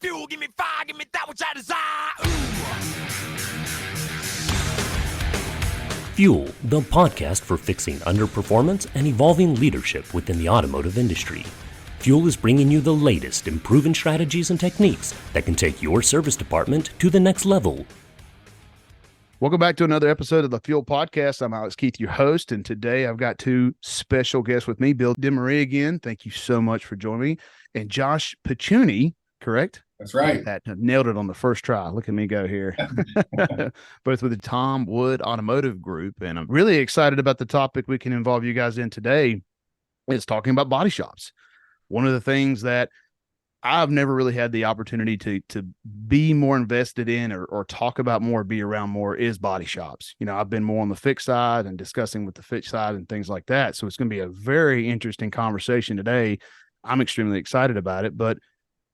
fuel, give me fire, give me that which I desire. Fuel, the podcast for fixing underperformance and evolving leadership within the automotive industry. Fuel is bringing you the latest in proven strategies and techniques that can take your service department to the next level. Welcome back to another episode of the Fuel Podcast. I'm Alex Keith, your host, and today I've got two special guests with me. Bill Demaree again. Thank you so much for joining me. And Josh Piccione, correct? That's right. Nailed it on the first try. Look at me go here. Both with the Tom Wood Automotive Group. And I'm really excited about the topic we can involve you guys in today. Is talking about body shops. One of the things that I've never really had the opportunity to be more invested in or talk about more, be around more is body shops. You know, I've been more on the fix side and discussing with the fix side and things like that. So it's going to be a very interesting conversation today. I'm extremely excited about it. But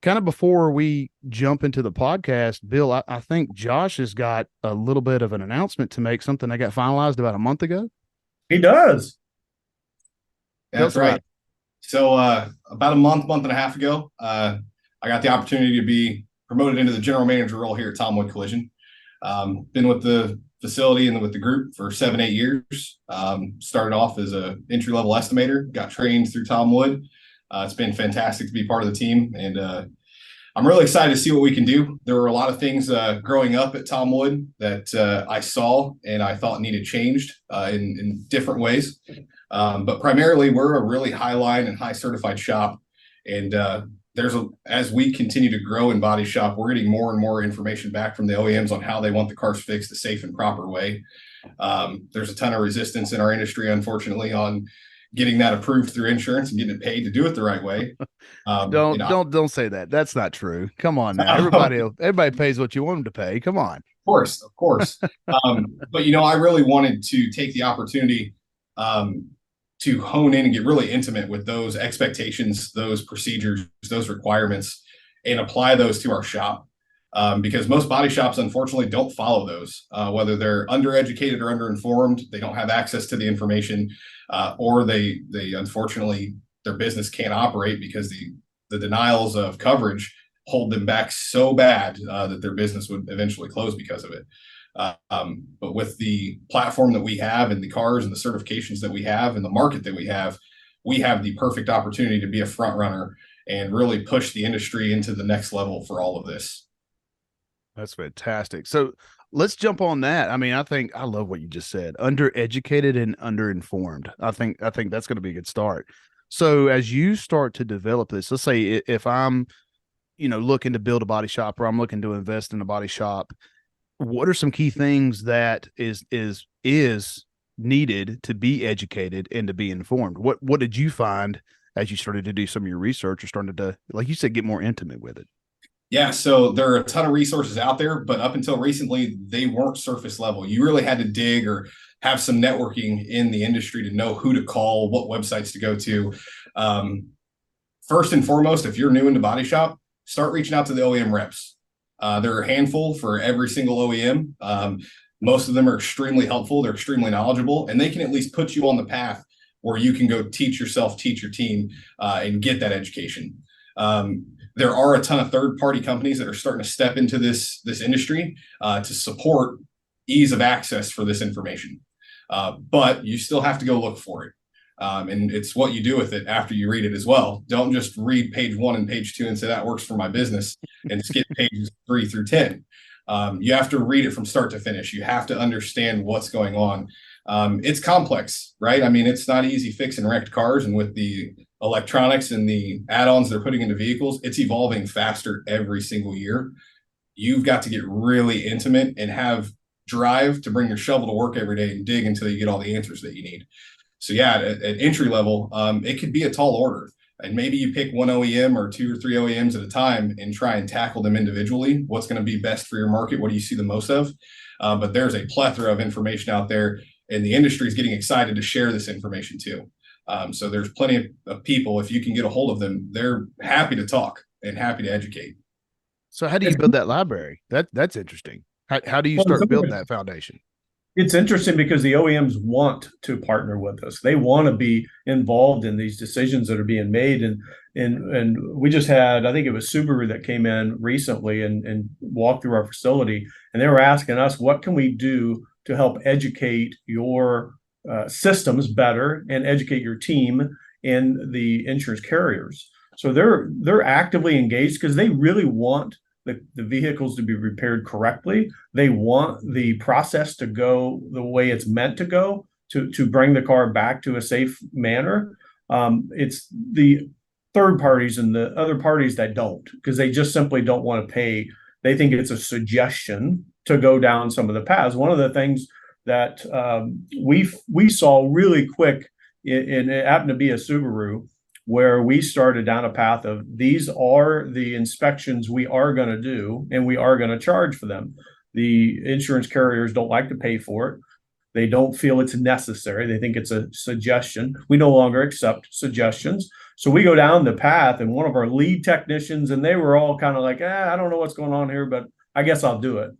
kind of before we jump into the podcast, Bill, I think Josh has got a little bit of an announcement to make, something that got finalized about a month ago. He does. That's right. So about a month and a half ago, I got the opportunity to be promoted into the general manager role here at Tom Wood Collision. Been with the facility and with the group for 7-8 years. Started off as an entry-level estimator, got trained through Tom Wood. It's been fantastic to be part of the team, and I'm really excited to see what we can do. There were a lot of things growing up at Tom Wood that I saw and I thought needed changed in different ways. But primarily, we're a really high line and high certified shop. And as we continue to grow in body shop, we're getting more and more information back from the OEMs on how they want the cars fixed the safe and proper way. There's a ton of resistance in our industry, unfortunately, on getting that approved through insurance and getting it paid to do it the right way. Don't say that. That's not true. Come on now. Everybody pays what you want them to pay. Come on. Of course. But, I really wanted to take the opportunity to hone in and get really intimate with those expectations, those procedures, those requirements, and apply those to our shop. Because most body shops, unfortunately, don't follow those, whether they're undereducated or underinformed, they don't have access to the information, or they unfortunately, their business can't operate because the denials of coverage hold them back so bad that their business would eventually close because of it. But with the platform that we have and the cars and the certifications that we have and the market that we have the perfect opportunity to be a front runner and really push the industry into the next level for all of this. That's fantastic. So let's jump on that. I mean, I love what you just said. Undereducated and underinformed. I think that's going to be a good start. So as you start to develop this, let's say if I'm, looking to build a body shop or I'm looking to invest in a body shop, what are some key things that is needed to be educated and to be informed? What did you find as you started to do some of your research or started to, like you said, get more intimate with it? Yeah, so there are a ton of resources out there, but up until recently, they weren't surface level. You really had to dig or have some networking in the industry to know who to call, what websites to go to. First and foremost, if you're new into body shop, start reaching out to the OEM reps. There are a handful for every single OEM. Most of them are extremely helpful. They're extremely knowledgeable, and they can at least put you on the path where you can go teach yourself, teach your team, and get that education. There are a ton of third-party companies that are starting to step into this industry to support ease of access for this information. But you still have to go look for it. And it's what you do with it after you read it as well. Don't just read page 1 and page 2 and say that works for my business and skip pages 3 through 10. You have to read it from start to finish. You have to understand what's going on. It's complex, right? I mean, it's not easy fixing wrecked cars, and with the electronics and the add-ons they're putting into vehicles, it's evolving faster every single year. You've got to get really intimate and have drive to bring your shovel to work every day and dig until you get all the answers that you need. So yeah, at entry level, it could be a tall order, and maybe you pick one OEM or 2 or 3 OEMs at a time and try and tackle them individually. What's going to be best for your market? What do you see the most of? But there's a plethora of information out there, and the industry is getting excited to share this information too. So there's plenty of people, if you can get a hold of them, they're happy to talk and happy to educate. So how do you build that library? That's interesting. How do you start building that foundation? It's interesting because the OEMs want to partner with us. They want to be involved in these decisions that are being made. And we just had, I think it was Subaru that came in recently and walked through our facility, and they were asking us, what can we do to help educate your systems better and educate your team and the insurance carriers? So they're actively engaged because they really want the vehicles to be repaired correctly. They want the process to go the way it's meant to go to bring the car back to a safe manner. It's the third parties and the other parties that don't, because they just simply don't want to pay. They think it's a suggestion to go down some of the paths. One of the things that we saw really quick, and it happened to be a Subaru, where we started down a path of these are the inspections we are going to do, and we are going to charge for them. The insurance carriers don't like to pay for it. They don't feel it's necessary. They think it's a suggestion. We no longer accept suggestions. So we go down the path, and one of our lead technicians, and they were all kind of like, I don't know what's going on here, but I guess I'll do it.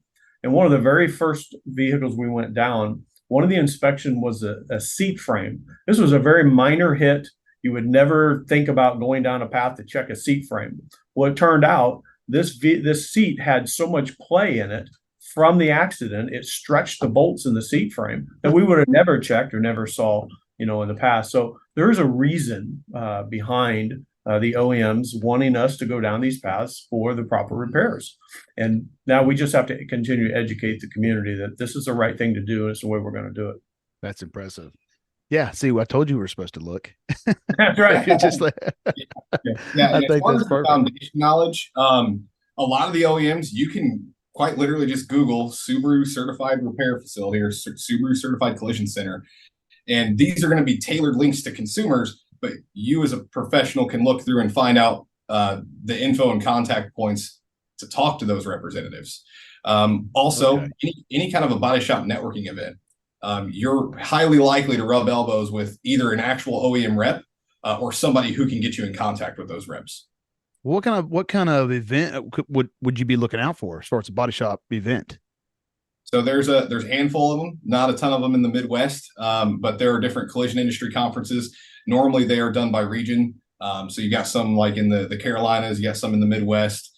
And one of the very first vehicles we went down, one of the inspection was a seat frame. This was a very minor hit. You would never think about going down a path to check a seat frame. Well, it turned out this seat had so much play in it from the accident, it stretched the bolts in the seat frame that we would have never checked or never saw, in the past. So there is a reason behind the OEMs wanting us to go down these paths for the proper repairs. And now we just have to continue to educate the community that this is the right thing to do, and it's the way we're going to do it. That's impressive. Yeah. See, I told you we were supposed to look. That's right. Just like, Yeah. I think that's perfect. Foundation knowledge. A lot of the OEMs, you can quite literally just Google Subaru certified repair facility or Subaru certified collision center. And these are going to be tailored links to consumers, but you as a professional can look through and find out the info and contact points to talk to those representatives. Also, any kind of a body shop networking event. You're highly likely to rub elbows with either an actual OEM rep or somebody who can get you in contact with those reps. What kind of event would you be looking out for as far as a body shop event? So there's a handful of them, not a ton of them in the Midwest, but there are different collision industry conferences. Normally they are done by region. So you got some like in the Carolinas, you got some in the Midwest.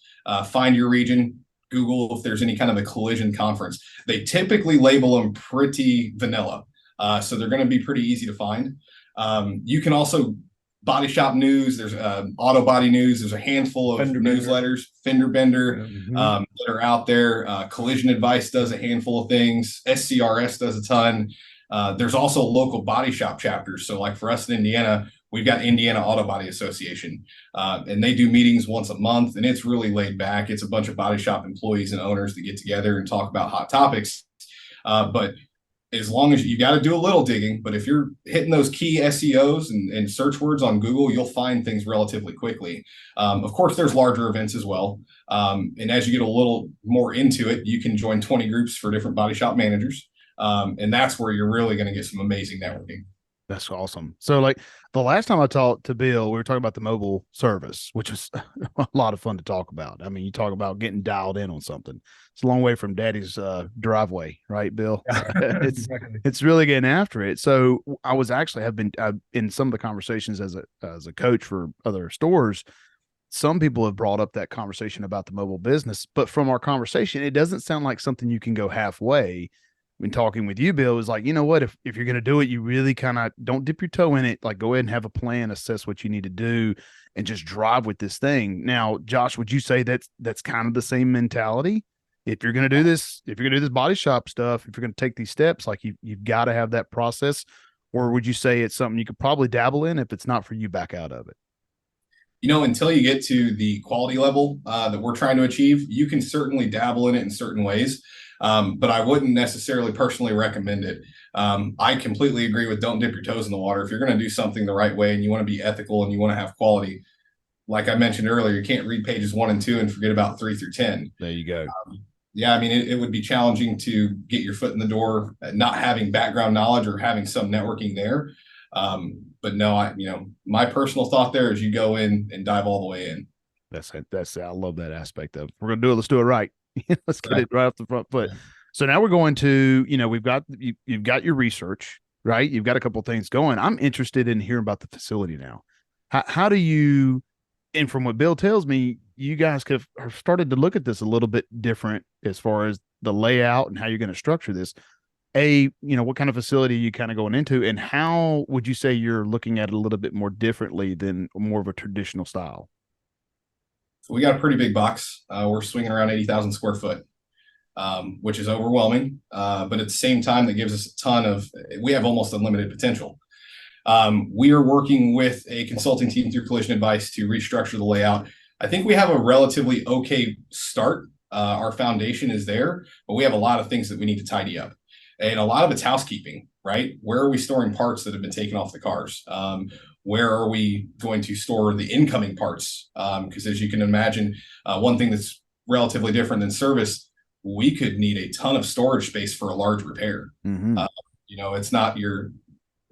Find your region. Google if there's any kind of a collision conference. They typically label them pretty vanilla. So they're going to be pretty easy to find. You can also body shop news. There's auto body news. There's a handful of newsletters, Fender Bender, that are out there. Collision Advice does a handful of things. SCRS does a ton. There's also local body shop chapters. So like for us in Indiana, we've got Indiana Auto Body Association, and they do meetings once a month, and it's really laid back. It's a bunch of body shop employees and owners that get together and talk about hot topics. But as long as you got to do a little digging, but if you're hitting those key SEOs and search words on Google, you'll find things relatively quickly. Of course, there's larger events as well. And as you get a little more into it, you can join 20 groups for different body shop managers. And that's where you're really going to get some amazing networking. That's awesome. So like the last time I talked to Bill, we were talking about the mobile service, which was a lot of fun to talk about. I mean, you talk about getting dialed in on something. It's a long way from daddy's driveway, right, Bill? It's really getting after it. So I was actually have been in some of the conversations as a coach for other stores. Some people have brought up that conversation about the mobile business, but from our conversation, it doesn't sound like something you can go halfway. When talking with you, Bill, was like, you know what, if you're going to do it, you really kind of don't dip your toe in it. Like, go ahead and have a plan, assess what you need to do, and just drive with this thing. Now, Josh, would you say that's kind of the same mentality? If you're going to do this, body shop stuff, if you're going to take these steps, like you've got to have that process, or would you say it's something you could probably dabble in? If it's not for you, back out of it? Until you get to the quality level that we're trying to achieve, you can certainly dabble in it in certain ways. But I wouldn't necessarily personally recommend it. I completely agree with don't dip your toes in the water. If you're going to do something the right way and you want to be ethical and you want to have quality, like I mentioned earlier, you can't read pages 1 and 2 and forget about 3 through 10. There you go. Yeah, I mean, it would be challenging to get your foot in the door, not having background knowledge or having some networking there. But no, my personal thought there is you go in and dive all the way in. That's I love that aspect of it. We're going to do it. Let's do it right. Let's get it right off the front foot. So now we're going to, you've got your research, right? You've got a couple of things going. I'm interested in hearing about the facility now. How do you, and from what Bill tells me, you guys have started to look at this a little bit different as far as the layout and how you're going to structure this. What kind of facility are you kind of going into, and how would you say you're looking at it a little bit more differently than more of a traditional style? So we got a pretty big box. We're swinging around 80,000 square foot, which is overwhelming. But at the same time, that gives us a ton of, we have almost unlimited potential. We are working with a consulting team through Collision Advice to restructure the layout. I think we have a relatively okay start. Our foundation is there, but we have a lot of things that we need to tidy up. And a lot of it's housekeeping, right? Where are we storing parts that have been taken off the cars? Where are we going to store the incoming parts? Because as you can imagine, one thing that's relatively different than service, we could need a ton of storage space for a large repair. Mm-hmm. It's not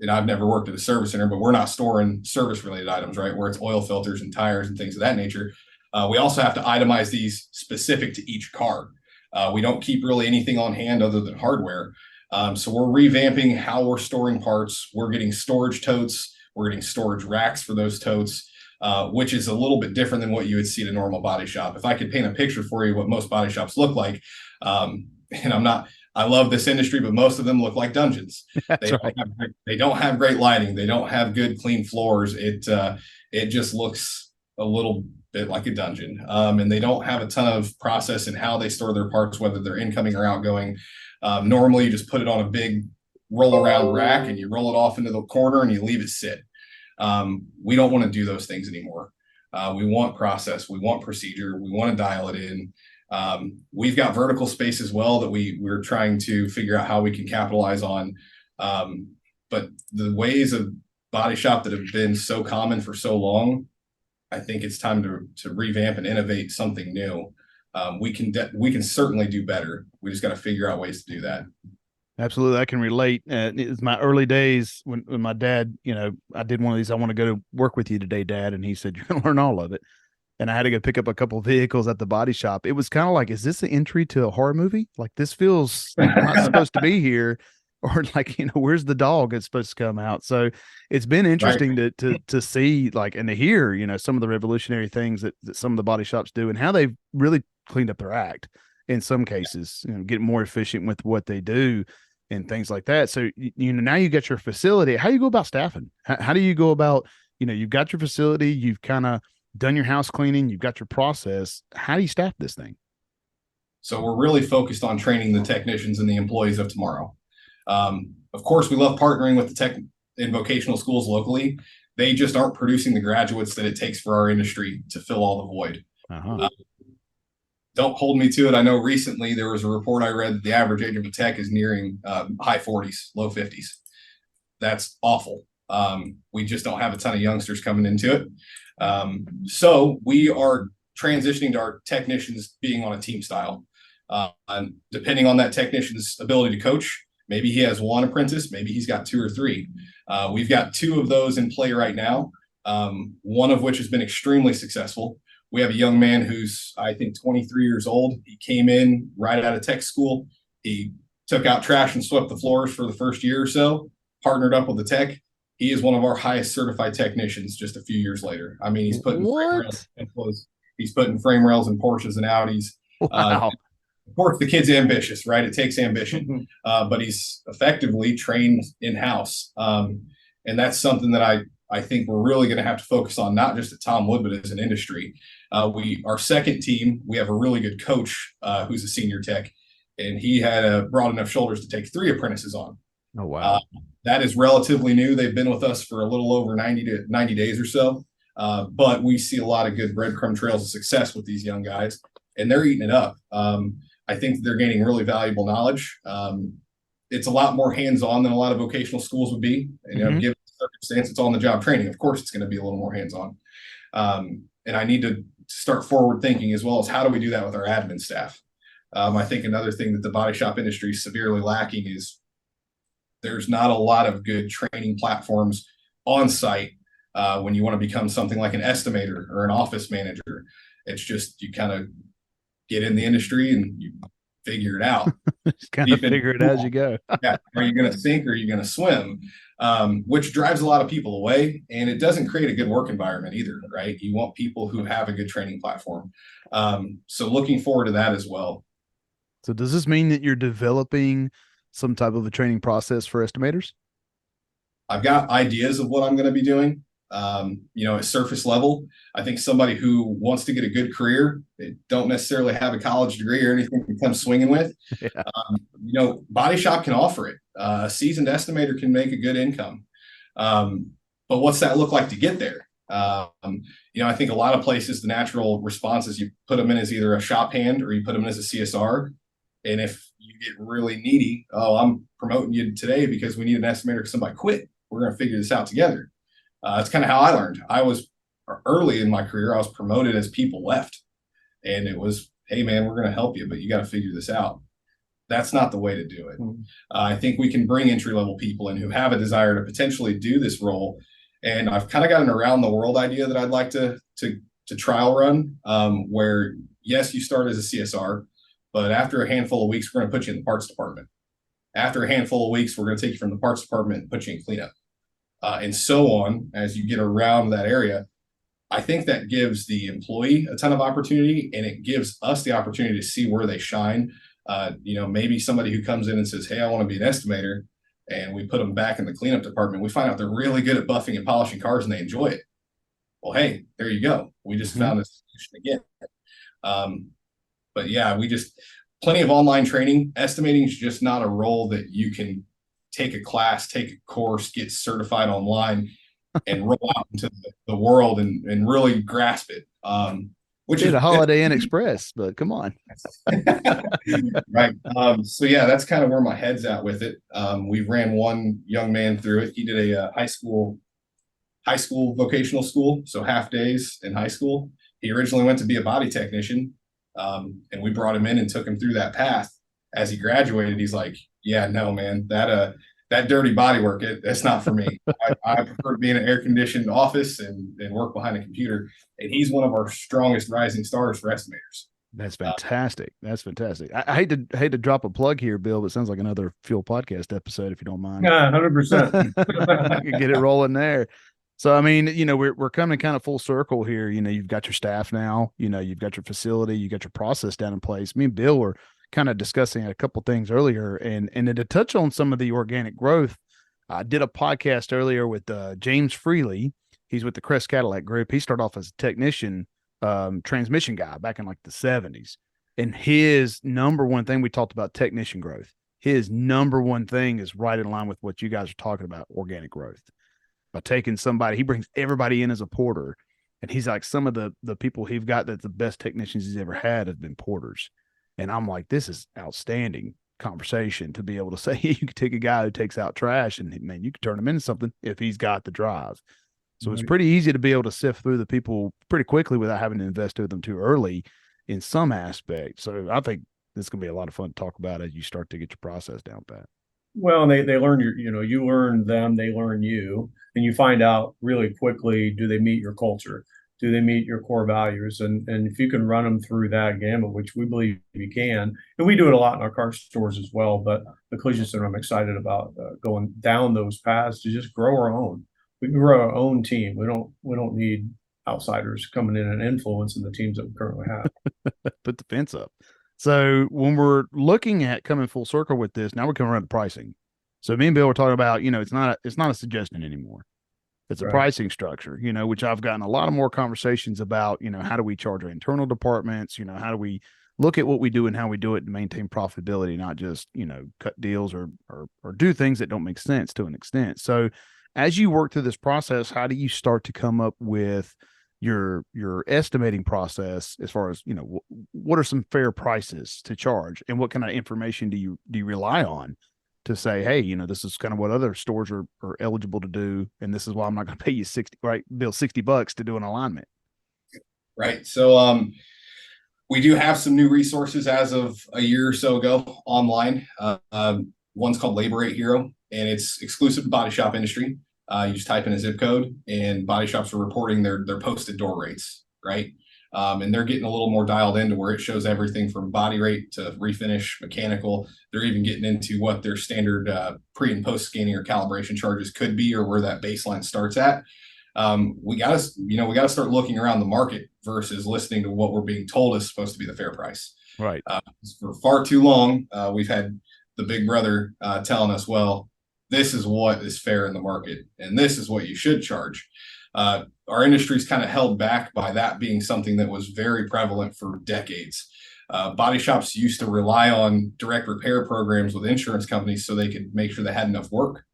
I've never worked at a service center, but we're not storing service related items, right? Where it's oil filters and tires and things of that nature. We also have to itemize these specific to each car. We don't keep really anything on hand other than hardware. So we're revamping how we're storing parts. We're getting storage totes. We're getting storage racks for those totes, which is a little bit different than what you would see at a normal body shop. If I could paint a picture for you what most body shops look like, and I love this industry, but most of them look like dungeons. They don't have great lighting. They don't have good, clean floors. It just looks a little bit like a dungeon. And they don't have a ton of process in how they store their parts, whether they're incoming or outgoing. Normally, you just put it on a big roll around rack and you roll it off into the corner and you leave it sit. We don't want to do those things anymore. We want process. We want procedure. We want to dial it in. We've got vertical space as well that we're trying to figure out how we can capitalize on. But the ways of body shop that have been so common for so long, I think it's time to revamp and innovate something new. We can certainly do better. We just got to figure out ways to do that. Absolutely. I can relate. It's my early days when my dad, I did one of these, I want to go to work with you today, Dad. And he said, you're going to learn all of it. And I had to go pick up a couple of vehicles at the body shop. It was kind of like, is this an entry to a horror movie? Like, this feels not supposed to be here. Or like, where's the dog that's supposed to come out? So it's been interesting to see, like, and to hear, some of the revolutionary things that some of the body shops do and how they've really cleaned up their act in some cases, get more efficient with what they do and things like that. So, now you got your facility. How do you go about staffing? How do you go about, you've got your facility, you've kind of done your house cleaning, you've got your process. How do you staff this thing? So we're really focused on training the technicians and the employees of tomorrow. Of course, we love partnering with the tech and vocational schools locally. They just aren't producing the graduates that it takes for our industry to fill all the void. Uh-huh. Don't hold me to it. I know recently there was a report I read that the average age of a tech is nearing high 40s, low 50s. That's awful. We just don't have a ton of youngsters coming into it. So we are transitioning to our technicians being on a team style. And depending on that technician's ability to coach, maybe he has one apprentice, maybe he's got two or three. We've got two of those in play right now, one of which has been extremely successful. We have a young man who's, I think, 23 years old. He came in right out of tech school. He took out trash and swept the floors for the first year or so, partnered up with the tech. He is one of our highest certified technicians just a few years later. I mean, he's putting frame rails in Templas, he's putting frame rails in Porsches and Audis. Wow. Of course, the kid's ambitious, right? It takes ambition, but he's effectively trained in-house. And that's something that I think we're really going to have to focus on, not just at Tom Wood, but as an industry. Our second team, we have a really good coach who's a senior tech, and he had broad enough shoulders to take 3 apprentices on. Oh, wow. That is relatively new. They've been with us for a little over 90 days or so. But we see a lot of good breadcrumb trails of success with these young guys, and they're eating it up. I think they're gaining really valuable knowledge. It's a lot more hands-on than a lot of vocational schools would be. And, given the circumstance, it's on-the-job training. Of course, it's going to be a little more hands-on. And I need to start forward thinking as well as how do we do that with our admin staff? I think another thing that the body shop industry is severely lacking is there's not a lot of good training platforms on site when you want to become something like an estimator or an office manager. It's just you kind of get in the industry and you figure it out. Just kind of figure it as you go. Yeah. Are you going to sink or are you going to swim? Which drives a lot of people away, and it doesn't create a good work environment either, right? You want people who have a good training platform. So looking forward to that as well. So does this mean that you're developing some type of a training process for estimators? I've got ideas of what I'm going to be doing. At surface level, I think somebody who wants to get a good career, they don't necessarily have a college degree or anything to come swinging with. Yeah. Bodyshop can offer it. A seasoned estimator can make a good income. But what's that look like to get there? I think a lot of places, the natural response is you put them in as either a shop hand or you put them in as a CSR. And if you get really needy, I'm promoting you today because we need an estimator because somebody quit. We're going to figure this out together. That's kind of how I learned. I was early in my career, I was promoted as people left. And it was, hey, man, we're going to help you, but you got to figure this out. That's not the way to do it. I think we can bring entry-level people in who have a desire to potentially do this role. And I've kind of got an around the world idea that I'd like to trial run, where, yes, you start as a CSR, but after a handful of weeks, we're going to put you in the parts department. After a handful of weeks, we're going to take you from the parts department and put you in cleanup. And so on as you get around that area. I think that gives the employee a ton of opportunity, and it gives us the opportunity to see where they shine. Maybe somebody who comes in and says, hey, I want to be an estimator, and we put them back in the cleanup department. We find out they're really good at buffing and polishing cars and they enjoy it. Well, hey, there you go. We just found a solution again. But yeah, plenty of online training. Estimating is just not a role that you can take a class, take a course, get certified online and roll out into the world and really grasp it. Which is a Holiday Inn Express, but come on. Right. So yeah, that's kind of where my head's at with it. We ran one young man through it. He did a high school vocational school, so half days in high school. He originally went to be a body technician, and we brought him in and took him through that path. As he graduated, he's like, yeah, no, man, that dirty body work, that's not for me. I prefer to be in an air-conditioned office and work behind a computer. And he's one of our strongest rising stars for estimators. That's fantastic. That's fantastic. I hate to drop a plug here, Bill, but it sounds like another Fuel Podcast episode, if you don't mind. Yeah, 100%. I can get it rolling there. So, I mean, we're coming kind of full circle here. You've got your staff now, you've got your facility, you got your process down in place. Me and Bill were kind of discussing a couple things earlier, and to touch on some of the organic growth, I did a podcast earlier with James Freely. He's with the Crest Cadillac Group. He started off as a technician, transmission guy back in like the 70s. And his number one thing, we talked about technician growth. His number one thing is right in line with what you guys are talking about, organic growth. By taking somebody, he brings everybody in as a porter. And he's like, some of the people he's got that's the best technicians he's ever had have been porters. And I'm like, this is outstanding conversation to be able to say, you can take a guy who takes out trash and, man, you can turn him into something if he's got the drive. So it's pretty easy to be able to sift through the people pretty quickly without having to invest in them too early in some aspect. So I think this is going to be a lot of fun to talk about as you start to get your process down pat. Well, they learn you learn them, they learn you, and you find out really quickly, do they meet your culture? Do they meet your core values? And if you can run them through that gamut, which we believe you can, and we do it a lot in our car stores as well, but the collision center, I'm excited about going down those paths to just grow our own. We can grow our own team. We don't need outsiders coming in and influencing the teams that we currently have. Put the fence up. So when we're looking at coming full circle with this, now we're coming around to pricing. So me and Bill were talking about, it's not a suggestion anymore. It's a pricing structure, which I've gotten a lot of more conversations about, how do we charge our internal departments? How do we look at what we do and how we do it to maintain profitability, not just, cut deals or do things that don't make sense to an extent. So as you work through this process, how do you start to come up with your estimating process as far as, what are some fair prices to charge and what kind of information do you rely on to say, hey, this is kind of what other stores are eligible to do. And this is why I'm not going to pay you $60 to do an alignment. Right. So, we do have some new resources as of a year or so ago online. One's called Labor Rate Hero, and it's exclusive to body shop industry. You just type in a zip code and body shops are reporting their posted door rates. Right. And they're getting a little more dialed into where it shows everything from body rate to refinish, mechanical. They're even getting into what their standard pre and post scanning or calibration charges could be, or where that baseline starts at. We gotta start looking around the market versus listening to what we're being told is supposed to be the fair price. Right. For far too long, we've had the big brother telling us, well, this is what is fair in the market, and this is what you should charge. Our industry's kind of held back by that being something that was very prevalent for decades. Body shops used to rely on direct repair programs with insurance companies so they could make sure they had enough work.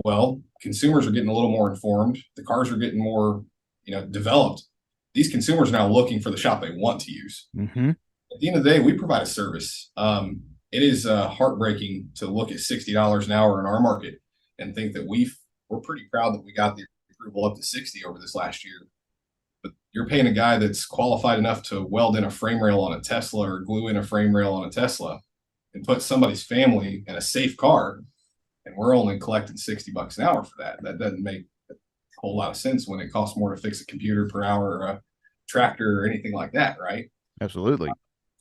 Well, consumers are getting a little more informed. The cars are getting more, developed. These consumers are now looking for the shop they want to use. Mm-hmm. At the end of the day, we provide a service. It is heartbreaking to look at $60 an hour in our market and think that we're pretty proud that we got the approval up to 60 over this last year. But you're paying a guy that's qualified enough to weld in a frame rail on a Tesla or glue in a frame rail on a Tesla and put somebody's family in a safe car, and we're only collecting $60 an hour for that. That doesn't make a whole lot of sense when it costs more to fix a computer per hour or a tractor or anything like that, right? Absolutely.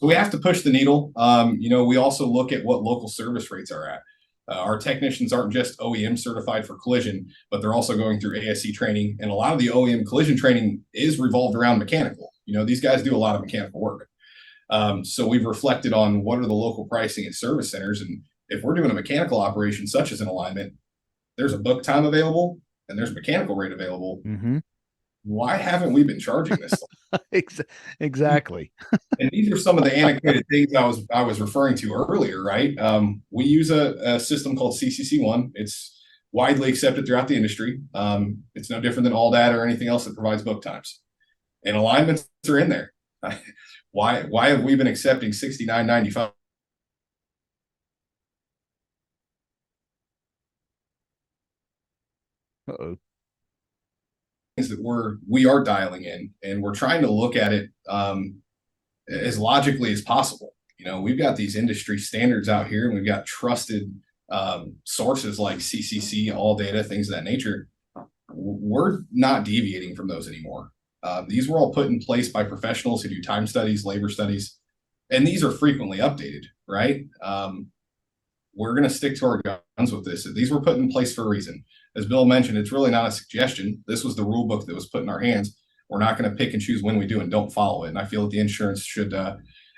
So we have to push the needle. We also look at what local service rates are at. Our technicians aren't just OEM certified for collision, but they're also going through ASE training. And a lot of the OEM collision training is revolved around mechanical. These guys do a lot of mechanical work. So we've reflected on what are the local pricing at service centers. And if we're doing a mechanical operation, such as an alignment, there's a book time available and there's a mechanical rate available. Mm-hmm. Why haven't we been charging this? Exactly. And these are some of the antiquated things I was referring to earlier, right? We use a system called CCC1. It's widely accepted throughout the industry. It's no different than AllData or anything else that provides book times. And alignments are in there. Why have we been accepting $69.95? Uh-oh. That we are dialing in, and we're trying to look at it as logically as possible. We've got these industry standards out here, and we've got trusted sources like CCC, AllData, things of that nature. We're not deviating from those anymore. These were all put in place by professionals who do time studies, labor studies, and these are frequently updated, right? We're going to stick to our guns with this. These were put in place for a reason. As Bill mentioned, it's really not a suggestion. This was the rule book that was put in our hands. We're not going to pick and choose when we do and don't follow it. And I feel that the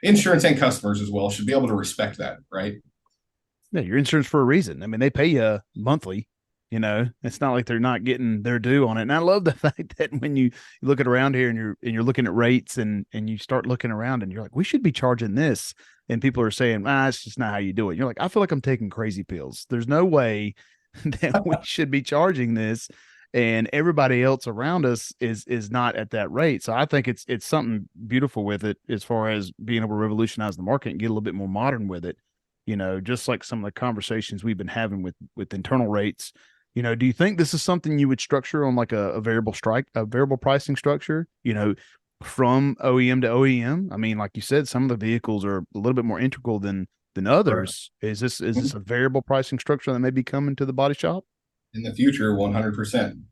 insurance and customers as well should be able to respect that, right? Yeah, your insurance for a reason. I mean, they pay you monthly. It's not like they're not getting their due on it. And I love the fact that when you look at around here and you're looking at rates and you start looking around and you're like, we should be charging this. And people are saying, it's just not how you do it. You're like, I feel like I'm taking crazy pills. There's no way that we should be charging this, and everybody else around us is not at that rate. So I think it's something beautiful with it as far as being able to revolutionize the market and get a little bit more modern with it. Just like some of the conversations we've been having with internal rates. Do you think this is something you would structure on like a variable pricing structure? From OEM to OEM. I mean, like you said, some of the vehicles are a little bit more integral than others. Right. Is this a variable pricing structure that may be coming to the body shop in the future? 100%.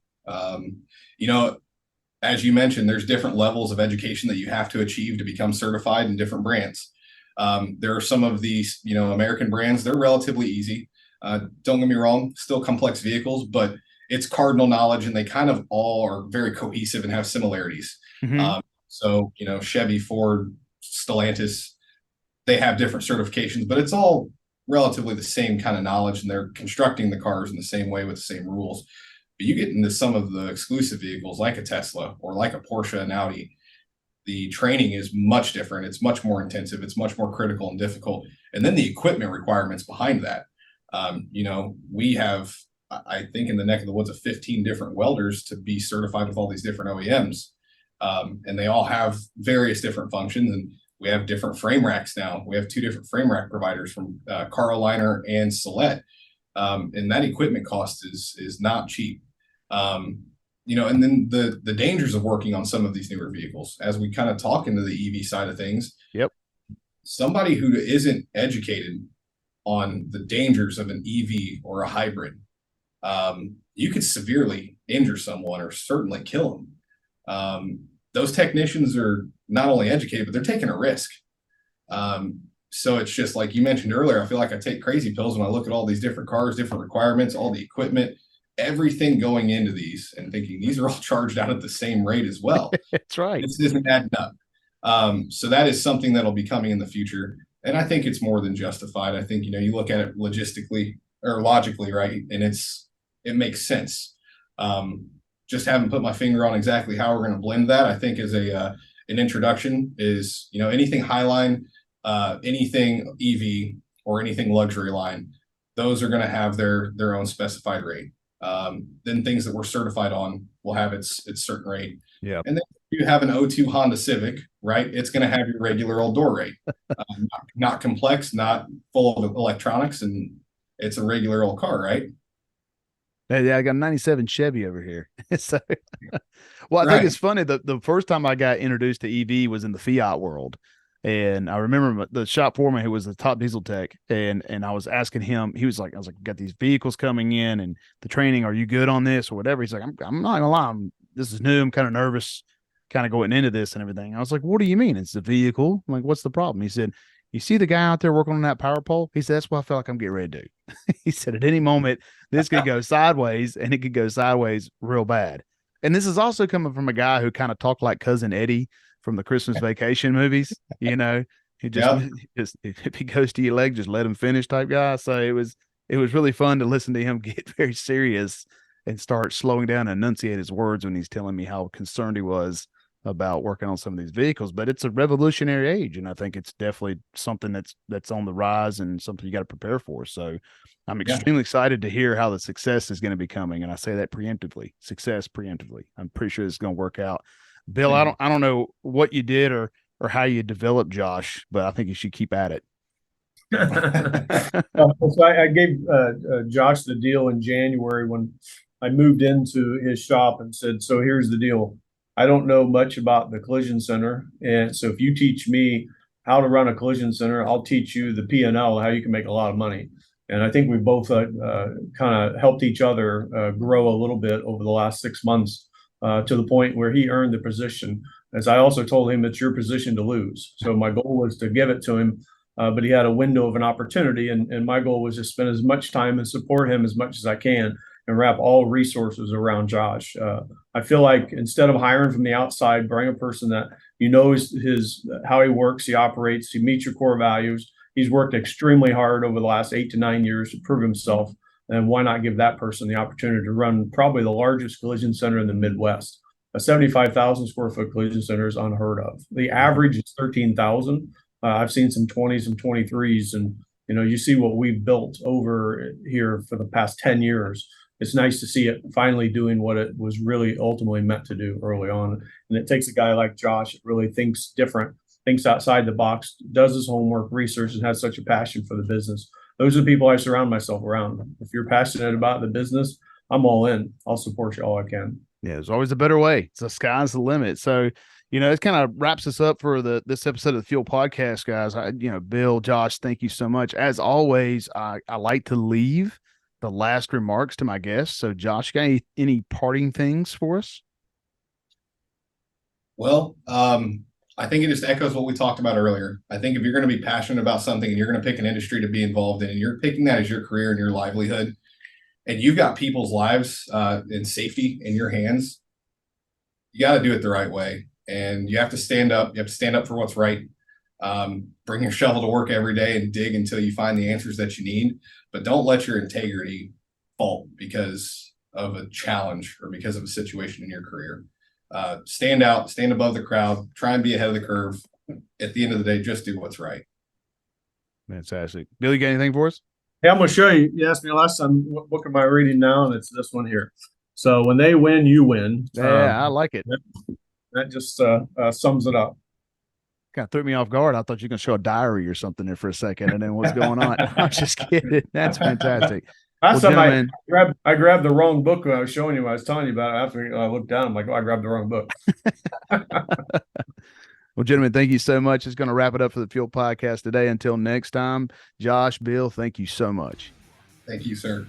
As you mentioned, there's different levels of education that you have to achieve to become certified in different brands. There are some of these, American brands, they're relatively easy. Don't get me wrong, still complex vehicles, but it's cardinal knowledge and they kind of all are very cohesive and have similarities. Mm-hmm. So, Chevy, Ford, Stellantis, they have different certifications, but it's all relatively the same kind of knowledge, and they're constructing the cars in the same way with the same rules. But you get into some of the exclusive vehicles like a Tesla or like a Porsche and Audi, the training is much different. It's much more intensive. It's much more critical and difficult. And then the equipment requirements behind that. We have, I think, in the neck of the woods of 15 different welders to be certified with all these different OEMs. And they all have various different functions, and we have different frame racks now. We have 2 different frame rack providers from Carolina and Celette. And that equipment cost is not cheap. And then the dangers of working on some of these newer vehicles, as we kind of talk into the EV side of things. Yep. Somebody who isn't educated on the dangers of an EV or a hybrid, you could severely injure someone or certainly kill them. those technicians are not only educated, but they're taking a risk. So it's just like you mentioned earlier, I feel like I take crazy pills when I look at all these different cars, different requirements, all the equipment, everything going into these, and thinking these are all charged out at the same rate as well. That's right. This isn't adding up. So that is something that'll be coming in the future. And I think it's more than justified. I think, you look at it logistically or logically, right? And it makes sense. Just haven't put my finger on exactly how we're going to blend that. I think as an introduction is, anything Highline, anything EV or anything luxury line, those are going to have their own specified rate. Then things that we're certified on will have its certain rate. Yeah. And then if you have an O2 Honda Civic, right? It's going to have your regular old door rate, not complex, not full of electronics, and it's a regular old car, right? Yeah, I got a 97 Chevy over here. So, well, I think it's funny. The first time I got introduced to EV was in the Fiat world. And I remember the shop foreman who was the top diesel tech, and I was asking him, I was like, got these vehicles coming in and the training, are you good on this or whatever? He's like, I'm not gonna lie, this is new. I'm kind of nervous kind of going into this and everything. I was like, what do you mean? It's the vehicle. I'm like, what's the problem? He said, you see the guy out there working on that power pole? He said, that's what I feel like I'm getting ready to do. He said, at any moment, this could go sideways, and it could go sideways real bad. And this is also coming from a guy who kind of talked like Cousin Eddie from the Christmas Vacation movies. He just if he goes to your leg, just let him finish type guy. So it was really fun to listen to him get very serious and start slowing down and enunciate his words when he's telling me how concerned he was about working on some of these vehicles. But it's a revolutionary age, and I think it's definitely something that's on the rise and something you got to prepare for. So I'm extremely excited to hear how the success is going to be coming, and I say that preemptively. I'm pretty sure it's going to work out. Bill, I don't know what you did or how you developed Josh, but I think you should keep at it. So I gave Josh the deal in January when I moved into his shop and said, so here's the deal. I don't know much about the collision center. And so if you teach me how to run a collision center, I'll teach you the P&L, how you can make a lot of money. And I think we both kind of helped each other grow a little bit over the last 6 months to the point where he earned the position. As I also told him, it's your position to lose. So my goal was to give it to him, but he had a window of an opportunity. And my goal was to spend as much time and support him as much as I can and wrap all resources around Josh. I feel like instead of hiring from the outside, bring a person that his how he works, he operates, he meets your core values. He's worked extremely hard over the last 8 to 9 years to prove himself. And why not give that person the opportunity to run probably the largest collision center in the Midwest? A 75,000 square foot collision center is unheard of. The average is 13,000. I've seen some 20s and 23s, and you see what we've built over here for the past 10 years. It's nice to see it finally doing what it was really ultimately meant to do early on. And it takes a guy like Josh that really thinks different, thinks outside the box, does his homework, research, and has such a passion for the business. Those are the people I surround myself around. If you're passionate about the business, I'm all in. I'll support you all I can. Yeah, there's always a better way. So the sky's the limit. So, it kind of wraps us up for this episode of the Fuel Podcast, guys. Bill, Josh, thank you so much. As always, I like to leave the last remarks to my guests. So, Josh, got any parting things for us? Well, I think it just echoes what we talked about earlier. I think if you're going to be passionate about something and you're going to pick an industry to be involved in, and you're picking that as your career and your livelihood, and you've got people's lives and safety in your hands, you got to do it the right way. And you have to stand up. You have to stand up for what's right. Bring your shovel to work every day and dig until you find the answers that you need. But don't let your integrity fall because of a challenge or because of a situation in your career. Stand out, stand above the crowd, try and be ahead of the curve. At the end of the day, just do what's right. Fantastic. Bill, you got anything for us? Hey, I'm going to show you. You asked me last time, what book am I reading now? And it's this one here. So when they win, you win. Yeah, I like it. That just sums it up. Kind of threw me off guard. I thought you were going to show a diary or something there for a second, and then what's going on? I'm just kidding. That's fantastic. Last time I grabbed the wrong book when I was showing you what I was telling you about it. After I looked down, I'm like, I grabbed the wrong book. Well, gentlemen, thank you so much. It's going to wrap it up for the Fuel Podcast today. Until next time, Josh, Bill, thank you so much. Thank you, sir.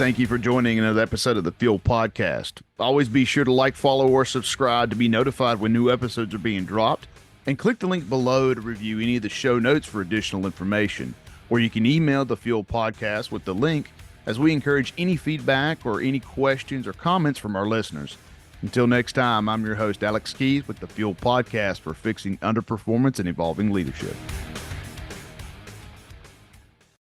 Thank you for joining another episode of the Fuel Podcast. Always be sure to like, follow, or subscribe to be notified when new episodes are being dropped. And click the link below to review any of the show notes for additional information. Or you can email the Fuel Podcast with the link, as we encourage any feedback or any questions or comments from our listeners. Until next time, I'm your host, Alex Keys, with the Fuel Podcast for fixing underperformance and evolving leadership.